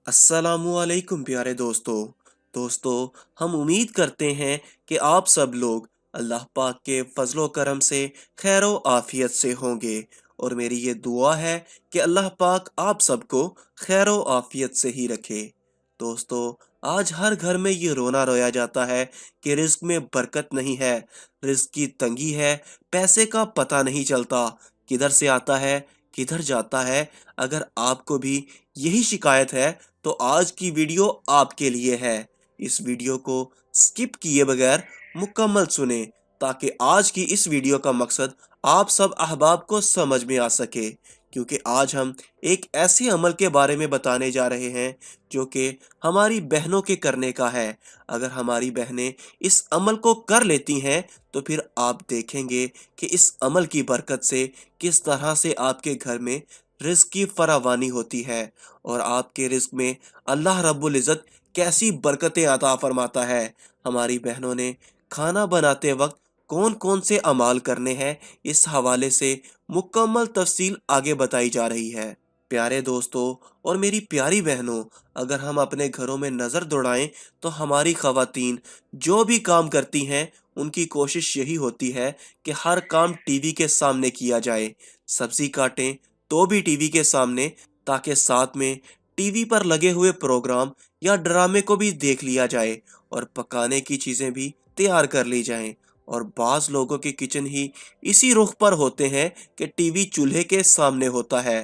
अस्सलामुअलैकुम प्यारे दोस्तों हम उम्मीद करते हैं कि आप सब लोग अल्लाह पाक के फजलो करम से खैरो आफियत से होंगे। और मेरी ये दुआ है कि अल्लाह पाक आप सबको खैरो आफियत से ही रखे। दोस्तों, आज हर घर में ये रोना रोया जाता है कि रिस्क में बरकत नहीं है, रिस्क की तंगी है, पैसे का पता नहीं चलता, किधर से आता है किधर जाता है। अगर आपको भी यही शिकायत है तो आज की वीडियो आपके लिए है। इस वीडियो को स्किप किए बगैर मुकम्मल सुने, ताकि आज की इस वीडियो का मकसद आप सब अहबाब को समझ में आ सके। क्योंकि आज हम एक ऐसे अमल के बारे में बताने जा रहे हैं जो कि हमारी बहनों के करने का है। अगर हमारी बहनें इस अमल को कर लेती हैं तो फिर आप देखेंगे कि इस अमल की बरकत से किस तरह से आपके घर में रिस्क की फरावानी होती है और आपके रिस्क में अल्लाह रब्बुल इज़्ज़त कैसी बरकतें अता फरमाता है। हमारी बहनों ने खाना बनाते वक्त कौन कौन से अमाल करने हैं, इस हवाले से मुकम्मल तफसील आगे बताई जा रही है। प्यारे दोस्तों और मेरी प्यारी बहनों, अगर हम अपने घरों में नज़र दौड़ाएं तो हमारी ख़वातीन जो भी काम करती हैं उनकी कोशिश यही होती है कि हर काम टीवी के सामने किया जाए। सब्जी काटें तो भी टीवी के सामने, ताकि साथ में टीवी पर लगे हुए प्रोग्राम या ड्रामे को भी देख लिया जाए और पकाने की चीज़ें भी तैयार कर ली जाएं। और बाज़ लोगों के किचन ही इसी रुख पर होते हैं कि टीवी चूल्हे के सामने होता है।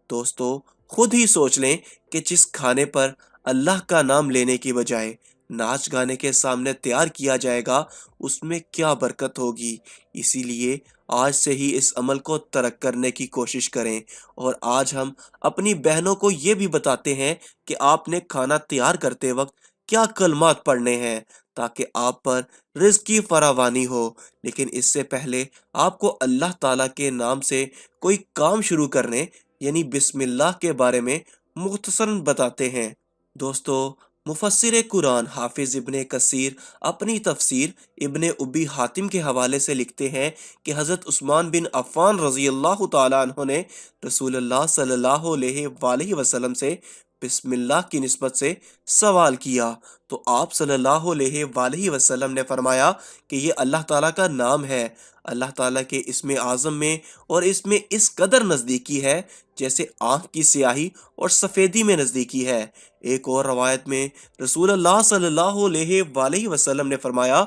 दोस्तों, खुद ही सोच लें कि जिस खाने पर अल्लाह का नाम लेने की बजाय नाच गाने के सामने तैयार किया जाएगा, उसमें क्या बरकत होगी। इसीलिए आज से ही इस अमल को तर्क करने की कोशिश करें। और आज हम अपनी बहनों को ये भी बताते हैं कि आपने खाना तैयार करते वक्त क्या कलमात पढ़ने हैं, ताकि आप पर रिज़्क की फरावानी हो। लेकिन इससे पहले आपको अल्लाह ताला के नाम से कोई काम शुरू करने यानी बिस्मिल्लाह के बारे में मुख्तसरन बताते हैं। दोस्तों, मुफस्सिर कुरान हाफिज इब्ने कसीर अपनी तफसीर इब्ने उबी हातिम के हवाले से लिखते हैं कि हज़रत उस्मान बिन अफ़्फ़ान रज़ी अल्लाह तआला अन्हु ने रसूलुल्लाह सल्लल्लाहु अलैहि वसल्लम से बिस्मिल्लाह की निस्बत से सवाल किया, तो आप सल्लल्लाहु अलैहि वसल्लम ने फरमाया कि ये अल्लाह ताला का नाम है। अल्लाह ताला के इसमें आज़म में और इसमें इस कदर नज़दीकी है जैसे आँख की स्याही और सफ़ेदी में नज़दीकी है। एक और रवायत में रसूलुल्लाह सल्लल्लाहु अलैहि वसल्लम ने फरमाया,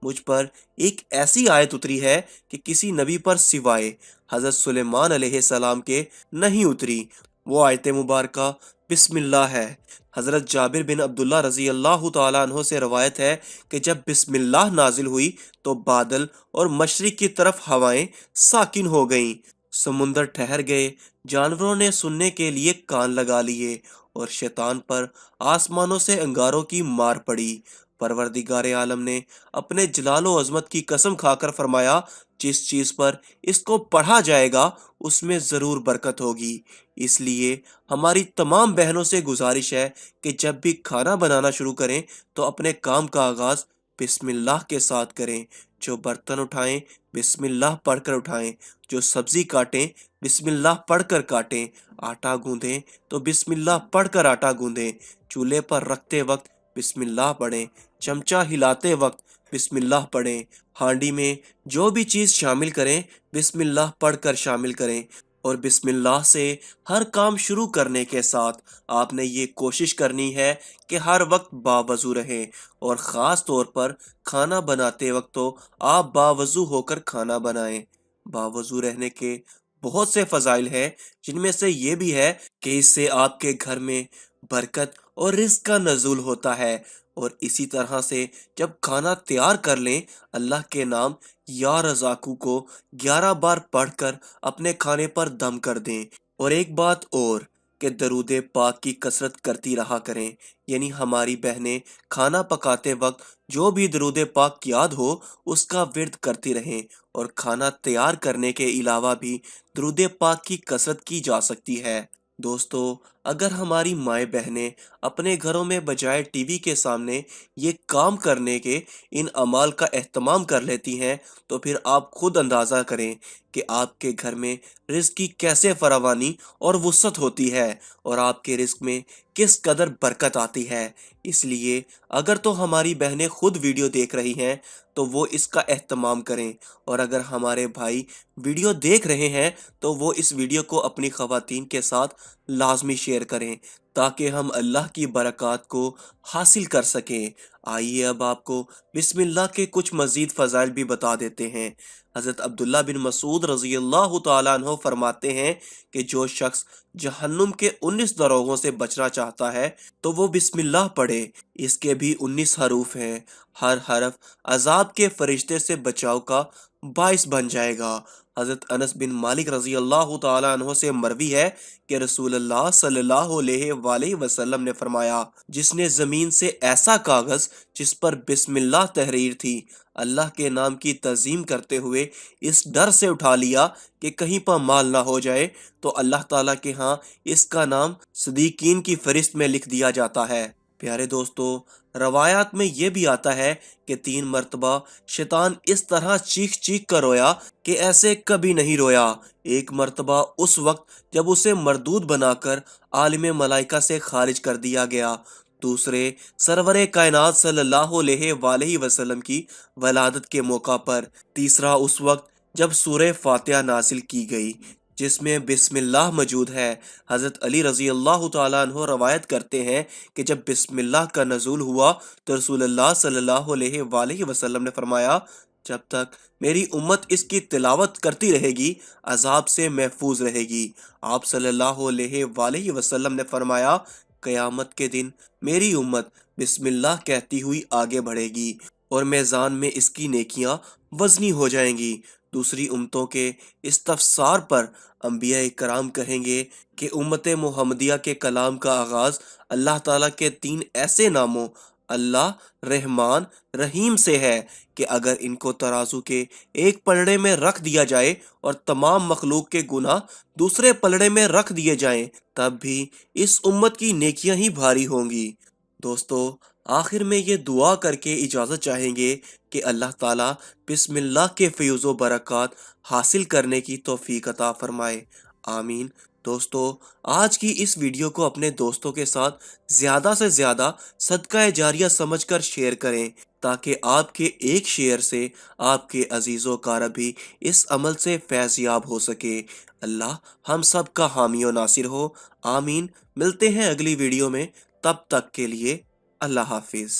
मुझ पर एक ऐसी आयत उतरी है कि किसी नबी पर सिवाय हज़रत सुलेमान अलैहिस्सलाम के नहीं उतरी। वो आयत मुबारका बिस्मिल्लाह है। हज़रत जाबिर बिन अब्दुल्ला रज़ी अल्लाह तआला अन्हो से रवायत है कि जब बिस्मिल्लाह नाजिल हुई तो बादल और मशरिक की तरफ हवाएं साकिन हो गईं, समुंदर ठहर गए, जानवरों ने सुनने के लिए कान लगा लिए और शैतान पर आसमानों से अंगारों की मार पड़ी। परवरदिगार आलम ने अपने जलालो अजमत की कसम खाकर फरमाया, जिस चीज़ पर इसको पढ़ा जाएगा उसमें ज़रूर बरकत होगी। इसलिए हमारी तमाम बहनों से गुजारिश है कि जब भी खाना बनाना शुरू करें तो अपने काम का आगाज़ बिस्मिल्लाह के साथ करें। जो बर्तन उठाएं बिस्मिल्लाह पढ़कर उठाएं, जो सब्जी काटें बिस्मिल्लाह पढ़कर काटें, आटा गूंदें तो बिस्मिल्लाह पढ़कर आटा गूंदें, चूल्हे पर रखते वक्त बिस्मिल्लाह पढ़ें, चमचा हिलाते वक्त बिस्मिल्लाह पढ़ें, हांडी में जो भी चीज़ शामिल करें बिस्मिल्लाह पढ़कर शामिल करें। और बिस्मिल्लाह से हर काम शुरू करने के साथ आपने ये कोशिश करनी है कि हर वक्त बावज़ू रहें। और ख़ास तौर पर खाना बनाते वक्त तो आप बावज़ू होकर खाना बनाएं। बावज़ू रहने के बहुत से फ़ज़ाइल हैं, जिनमें से ये भी है कि इससे आपके घर में बरकत और रिज़्क का नज़ूल होता है। और इसी तरह से जब खाना तैयार कर लें, अल्लाह के नाम या रज़ाकू को 11 बार पढ़कर अपने खाने पर दम कर दें। और एक बात और कि दरूद पाक की कसरत करती रहा करें, यानी हमारी बहनें खाना पकाते वक्त जो भी दरूद पाक याद हो उसका विर्द करती रहें। और खाना तैयार करने के अलावा भी दरूद पाक की कसरत की जा सकती है। दोस्तों, اگر ہماری مائیں بہنیں اپنے گھروں میں بجائے ٹی وی کے سامنے یہ کام کرنے کے ان اعمال کا اہتمام کر لیتی ہیں تو پھر آپ خود اندازہ کریں کہ آپ کے گھر میں رزق کی کیسے فراوانی اور وسعت ہوتی ہے اور آپ کے رزق میں کس قدر برکت آتی ہے۔ اس لیے اگر تو ہماری بہنیں خود ویڈیو دیکھ رہی ہیں تو وہ اس کا اہتمام کریں، اور اگر ہمارے بھائی ویڈیو دیکھ رہے ہیں تو وہ اس ویڈیو کو اپنی خواتین کے ساتھ لازمی شیئر کریں تاکہ ہم اللہ کی برکات کو حاصل کر سکیں۔ آئیے اب آپ کو بسم اللہ کے کچھ مزید فضائل بھی بتا دیتے ہیں۔ حضرت عبداللہ بن مسعود رضی اللہ تعالیٰ عنہ فرماتے ہیں کہ جو شخص جہنم کے 19 دروغوں سے بچنا چاہتا ہے تو وہ بسم اللہ پڑھے۔ اس کے بھی 19 حروف ہیں، ہر حرف عذاب کے فرشتے سے بچاؤ کا باعث بن جائے گا۔ حضرت انس بن مالک رضی اللہ تعالیٰ عنہ سے مروی ہے کہ رسول اللہ صلی اللہ علیہ وآلہ وسلم نے فرمایا، جس نے زمین سے ایسا کاغذ جس پر بسم اللہ تحریر تھی اللہ کے نام کی تعظیم کرتے ہوئے اس ڈر سے اٹھا لیا کہ کہیں پامال نہ ہو جائے، تو اللہ تعالیٰ کے ہاں اس کا نام صدیقین کی فہرست میں لکھ دیا جاتا ہے۔ پیارے دوستو، روایات میں یہ بھی آتا ہے کہ 3 مرتبہ شیطان اس طرح چیخ چیخ کر رویا کہ ایسے کبھی نہیں رویا۔ ایک مرتبہ اس وقت جب اسے مردود بنا کر عالم ملائکہ سے خارج کر دیا گیا، دوسرے سرور کائنات صلی اللہ علیہ وآلہ وسلم کی ولادت کے موقع پر، تیسرا اس وقت جب سورہ فاتحہ نازل کی گئی جس میں بسم اللہ موجود ہے۔ حضرت علی رضی اللہ تعالیٰ عنہ روایت کرتے ہیں کہ جب بسم اللہ کا نزول ہوا تو رسول اللہ صلی اللہ علیہ وآلہ وسلم نے فرمایا، جب تک میری امت اس کی تلاوت کرتی رہے گی عذاب سے محفوظ رہے گی۔ آپ صلی اللہ علیہ وآلہ وسلم نے فرمایا، قیامت کے دن میری امت بسم اللہ کہتی ہوئی آگے بڑھے گی اور میزان میں اس کی نیکیاں وزنی ہو جائیں گی۔ دوسری امتوں کے استفسار پر انبیاء کرام کہیں گے کہ امت محمدیہ کے کلام کا آغاز اللہ تعالیٰ کے 3 ایسے ناموں اللہ، رحمان، رحیم سے ہے کہ اگر ان کو ترازو کے ایک پلڑے میں رکھ دیا جائے اور تمام مخلوق کے گناہ دوسرے پلڑے میں رکھ دیے جائیں تب بھی اس امت کی نیکیاں ہی بھاری ہوں گی۔ دوستو، آخر میں یہ دعا کر کے اجازت چاہیں گے کہ اللہ تعالیٰ بسم اللہ کے فیوز و برکات حاصل کرنے کی توفیق عطا فرمائے، آمین۔ دوستو، آج کی اس ویڈیو کو اپنے دوستوں کے ساتھ زیادہ سے زیادہ صدقہ جاریہ سمجھ کر شیئر کریں تاکہ آپ کے ایک شیئر سے آپ کے عزیز و اقارب بھی اس عمل سے فیض یاب ہو سکے۔ اللہ ہم سب کا حامی و ناصر ہو، آمین۔ ملتے ہیں اگلی ویڈیو میں، تب تک کے لیے اللہ حافظ۔